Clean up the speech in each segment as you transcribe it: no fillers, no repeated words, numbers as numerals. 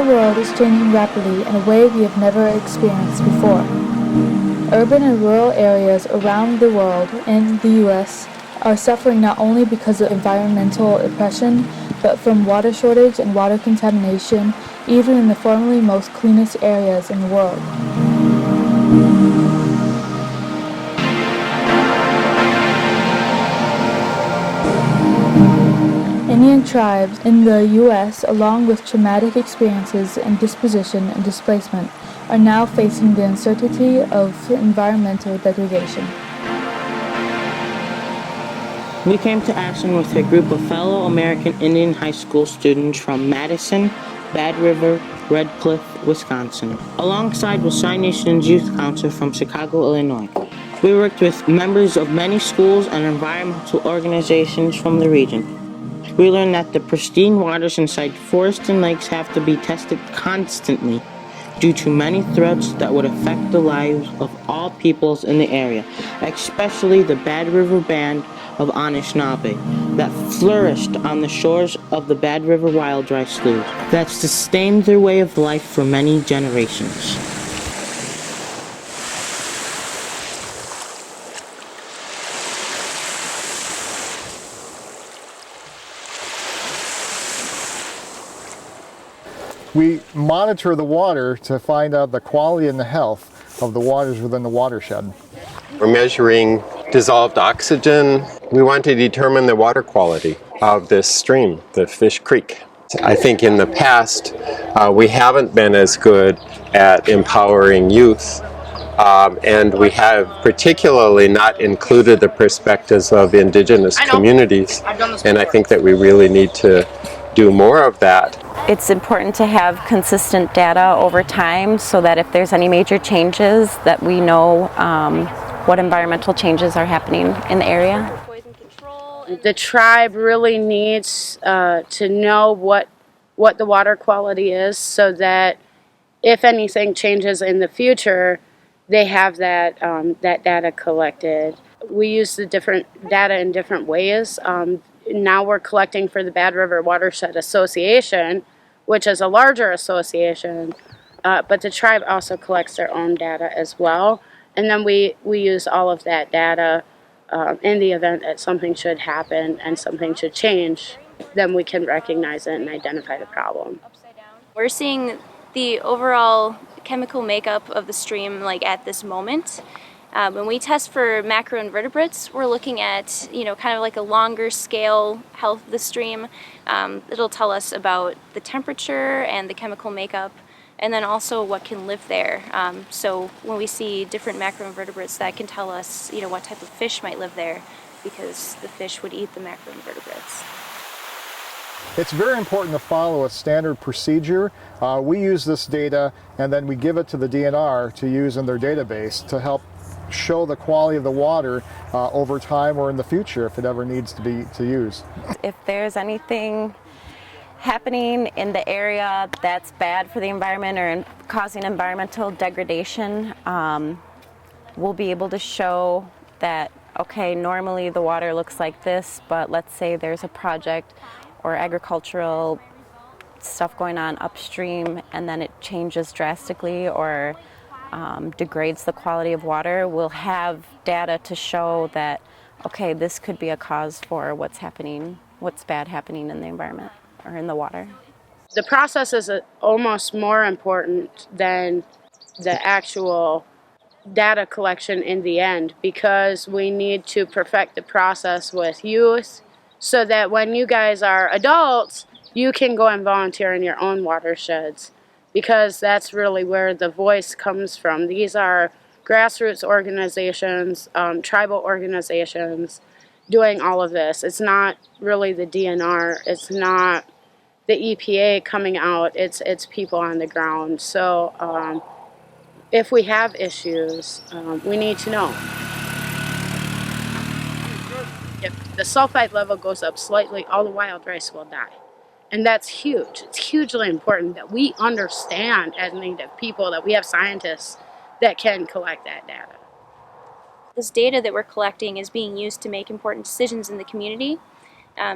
world is changing rapidly in a way we have never experienced before. Urban and rural areas around the world and the U.S. are suffering not only because of environmental oppression, but from water shortage and water contamination, even in the formerly most cleanest areas in the world. Indian tribes in the U.S., along with traumatic experiences and dispossession and displacement, are now facing the uncertainty of environmental degradation. We came to Ashland with a group of fellow American Indian high school students from Madison, Bad River, Red Cliff, Wisconsin, alongside with Cheyenne Nation's Youth Council from Chicago, Illinois. We worked with members of many schools and environmental organizations from the region. We learned that the pristine waters inside forests and lakes have to be tested constantly due to many threats that would affect the lives of all peoples in the area, especially the Bad River Band of Anishinaabe that flourished on the shores of the Bad River Wild Dry Sloughs that sustained their way of life for many generations. We monitor the water to find out the quality and the health of the waters within the watershed. We're measuring dissolved oxygen. We want to determine the water quality of this stream, the Fish Creek. I think in the past, we haven't been as good at empowering youth, and we have particularly not included the perspectives of Indigenous communities, and I think that we really need to do more of that. It's important to have consistent data over time so that if there's any major changes that we know what environmental changes are happening in the area. The tribe really needs to know what the water quality is so that if anything changes in the future, they have that data collected. We use the different data in different ways. Now we're collecting for the Bad River Watershed Association, which is a larger association, but the tribe also collects their own data as well. And then we use all of that data in the event that something should happen and something should change, then we can recognize it and identify the problem. We're seeing the overall chemical makeup of the stream at this moment. When we test for macroinvertebrates, we're looking at, kind of like a longer scale health of the stream. It'll tell us about the temperature and the chemical makeup, and then also what can live there. So when we see different macroinvertebrates, that can tell us, what type of fish might live there, because the fish would eat the macroinvertebrates. It's very important to follow a standard procedure. We use this data and then we give it to the DNR to use in their database to help show the quality of the water over time or in the future if it ever needs to be used. If there's anything happening in the area that's bad for the environment or causing environmental degradation, we'll be able to show that, okay, normally the water looks like this, but let's say there's a project or agricultural stuff going on upstream and then it changes drastically or degrades the quality of water. We'll have data to show that, okay, this could be a cause for what's bad happening in the environment or in the water. The process is almost more important than the actual data collection in the end, because we need to perfect the process with youth so that when you guys are adults, you can go and volunteer in your own watersheds, because that's really where the voice comes from. These are grassroots organizations, tribal organizations doing all of this. It's not really the DNR, it's not the EPA coming out, it's people on the ground. So if we have issues, we need to know. If the sulfide level goes up slightly, all the wild rice will die. And that's huge. It's hugely important that we understand as Native people, that we have scientists that can collect that data. This data that we're collecting is being used to make important decisions in the community.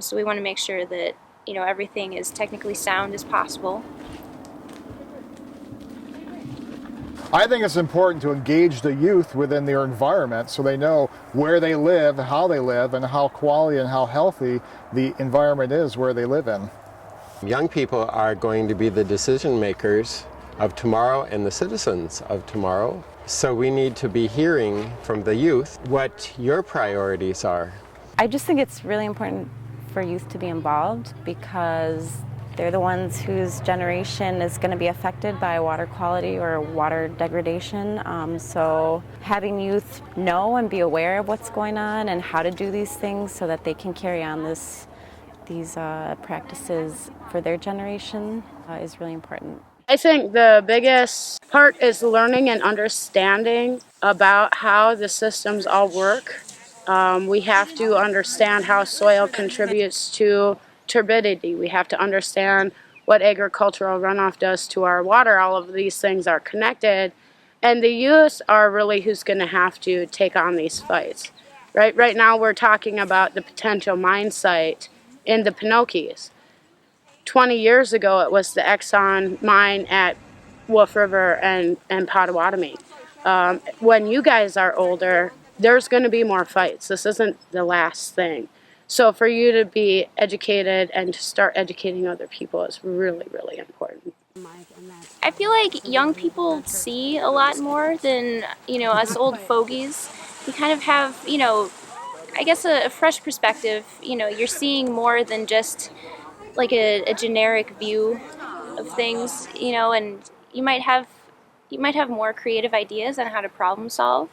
So we want to make sure that everything is technically sound as possible. I think it's important to engage the youth within their environment so they know where they live, how they live, and how quality and how healthy the environment is where they live in. Young people are going to be the decision makers of tomorrow and the citizens of tomorrow. So we need to be hearing from the youth what your priorities are. I just think it's really important for youth to be involved because they're the ones whose generation is going to be affected by water quality or water degradation. So having youth know and be aware of what's going on and how to do these things so that they can carry on these practices for their generation is really important. I think the biggest part is learning and understanding about how the systems all work. We have to understand how soil contributes to turbidity. We have to understand what agricultural runoff does to our water. All of these things are connected, and the youth are really who's going to have to take on these fights. Right now we're talking about the potential mine site in the Pinokies. 20 years ago it was the Exxon mine at Wolf River and Potawatomi. When you guys are older, there's going to be more fights. This isn't the last thing. So for you to be educated and to start educating other people is really, really important. I feel like young people see a lot more than, us old fogies. We kind of have, I guess a fresh perspective. You're seeing more than just like a generic view of things, and you might have more creative ideas on how to problem solve.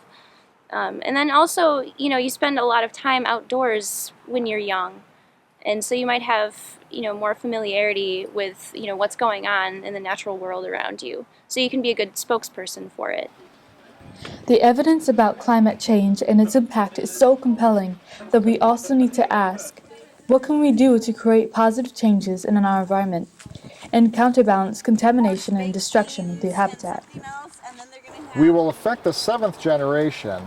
And then also, you spend a lot of time outdoors when you're young. And so you might have, more familiarity with, what's going on in the natural world around you. So you can be a good spokesperson for it. The evidence about climate change and its impact is so compelling that we also need to ask, what can we do to create positive changes in our environment and counterbalance contamination and destruction of the habitat? We will affect the seventh generation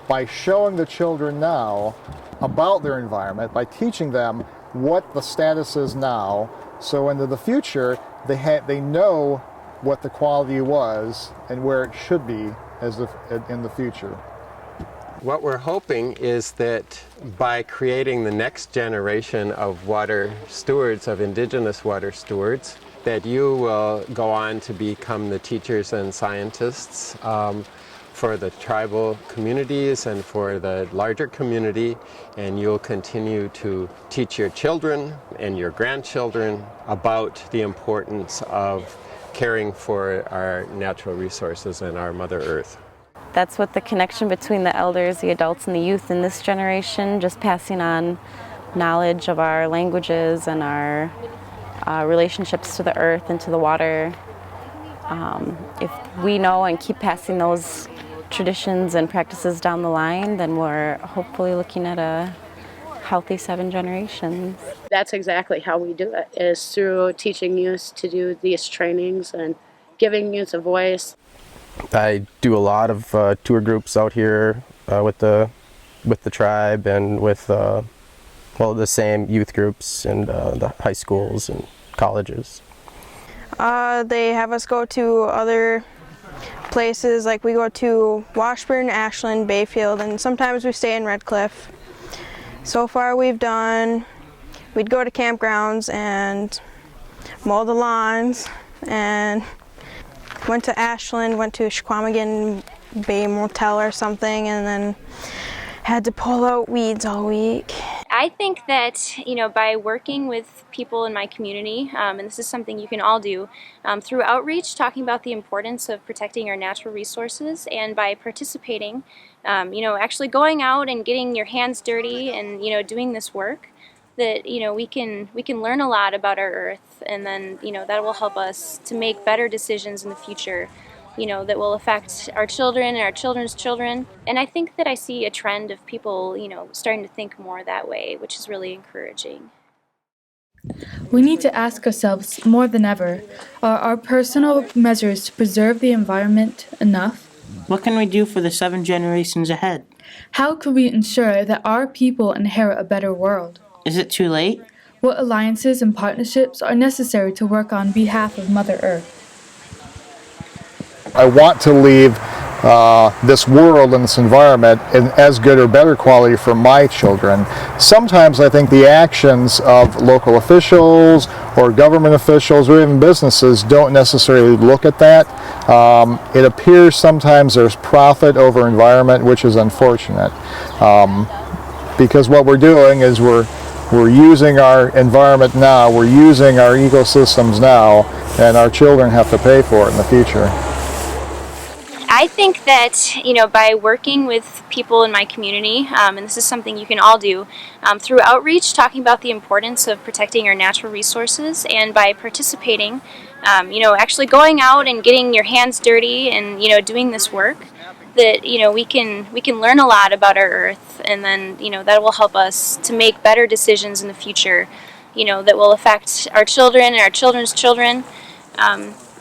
by showing the children now about their environment, by teaching them what the status is now, so into the future they know what the quality was and where it should be in the future. What we're hoping is that by creating the next generation of water stewards, of Indigenous water stewards, that you will go on to become the teachers and scientists for the tribal communities and for the larger community, and you'll continue to teach your children and your grandchildren about the importance of caring for our natural resources and our Mother Earth. That's what the connection between the elders, the adults, and the youth in this generation, just passing on knowledge of our languages and our relationships to the earth and to the water. If we know and keep passing those traditions and practices down the line, then we're hopefully looking at a healthy 7 generations. That's exactly how we do it, is through teaching youth to do these trainings and giving youth a voice. I do a lot of tour groups out here with the tribe and with the same youth groups and the high schools and colleges. They have us go to other places, like we go to Washburn, Ashland, Bayfield, and sometimes we stay in Red Cliff. So far we'd go to campgrounds and mow the lawns, and went to Ashland, went to Squamigan Bay Motel or something, and then had to pull out weeds all week. I think that, by working with people in my community, and this is something you can all do, through outreach, talking about the importance of protecting our natural resources, and by participating, actually going out and getting your hands dirty and, doing this work, that, we can learn a lot about our earth, and then, that will help us to make better decisions in the future, that will affect our children and our children's children. And I think that I see a trend of people, starting to think more that way, which is really encouraging. We need to ask ourselves more than ever, are our personal measures to preserve the environment enough? What can we do for the 7 generations ahead? How can we ensure that our people inherit a better world? Is it too late? What alliances and partnerships are necessary to work on behalf of Mother Earth? I want to leave this world and this environment in as good or better quality for my children. Sometimes I think the actions of local officials or government officials or even businesses don't necessarily look at that. It appears sometimes there's profit over environment, which is unfortunate. Because what we're doing is we're using our environment now, we're using our ecosystems now, and our children have to pay for it in the future. I think that, by working with people in my community, and this is something you can all do, through outreach, talking about the importance of protecting our natural resources, and by participating, actually going out and getting your hands dirty and, doing this work, that, we can learn a lot about our earth, and then, that will help us to make better decisions in the future, that will affect our children and our children's children.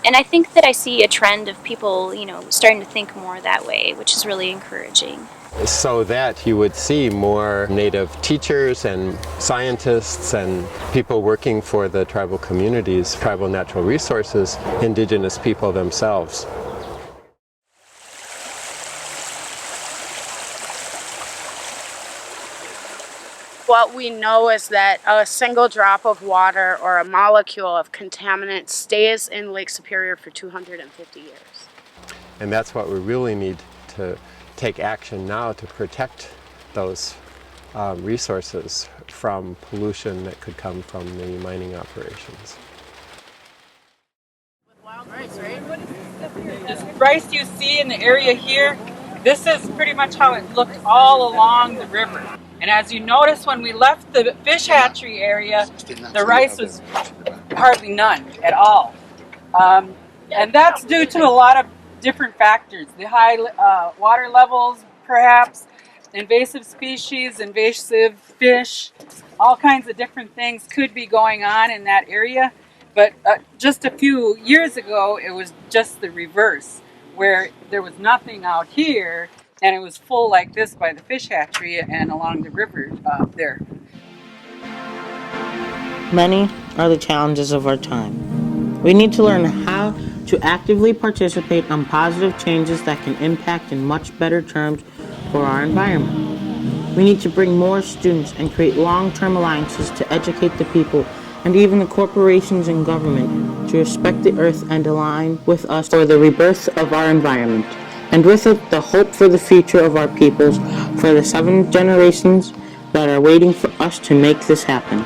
And I think that I see a trend of people, starting to think more that way, which is really encouraging. So that you would see more Native teachers and scientists and people working for the tribal communities, tribal natural resources, Indigenous people themselves. What we know is that a single drop of water or a molecule of contaminant stays in Lake Superior for 250 years. And that's what we really need to take action now to protect those resources from pollution that could come from the mining operations. Wild rice, right? This rice you see in the area here, this is pretty much how it looked all along the river. And as you notice, when we left the fish hatchery area, the rice was hardly none at all. And that's due to a lot of different factors. The high water levels, perhaps, invasive species, invasive fish, all kinds of different things could be going on in that area. But just a few years ago, it was just the reverse, where there was nothing out here, and it was full like this by the fish hatchery and along the river there. Many are the challenges of our time. We need to learn how to actively participate on positive changes that can impact in much better terms for our environment. We need to bring more students and create long-term alliances to educate the people and even the corporations and government to respect the earth and align with us for the rebirth of our environment, and with it the hope for the future of our peoples for the 7 generations that are waiting for us to make this happen.